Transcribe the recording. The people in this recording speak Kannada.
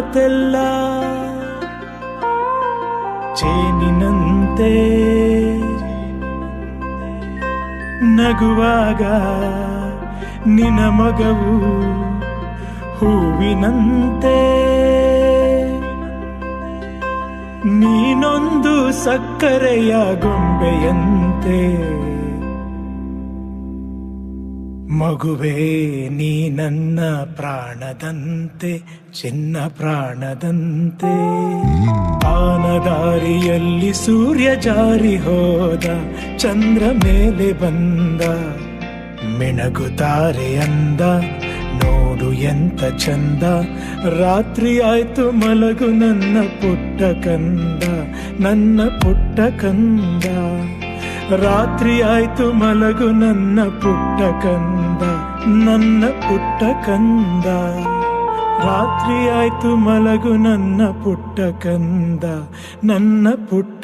ಮಾತೆಲ್ಲ ಚೇನಿನಂತೆ ನಗುವಾಗ ನಿನ ಮಗವು ಹೂವಿನಂತೆ ನೀನೊಂದು ಸಕ್ಕರೆಯ ಗೊಂಬೆಯಂತೆ ಮಗುವೇ ನೀ ನನ್ನ ಪ್ರಾಣದಂತೆ ಚಿನ್ನ ಪ್ರಾಣದಂತೆ ಆನದಾರಿಯಲ್ಲಿ ಸೂರ್ಯ ಜಾರಿ ಹೋದ ಚಂದ್ರ ಮೇಲೆ ಬಂದ ಮಿಣಗುತ್ತಾರೆ ಅಂದ ನೋಡು ಎಂತ ಚಂದ ರಾತ್ರಿ ಆಯ್ತು ಮಲಗು ನನ್ನ ಪುಟ್ಟ ಕಂದ ನನ್ನ ಪುಟ್ಟ ಕಂದ ರಾತ್ರಿ ಆಯ್ತು ಮಲಗು ನನ್ನ ಪುಟ್ಟ ಕಂದ ನನ್ನ ಪುಟ್ಟ ಕಂದ ರಾತ್ರಿ ಆಯ್ತು ಮಲಗು ನನ್ನ ಪುಟ್ಟ ಕಂದ ನನ್ನ ಪುಟ್ಟ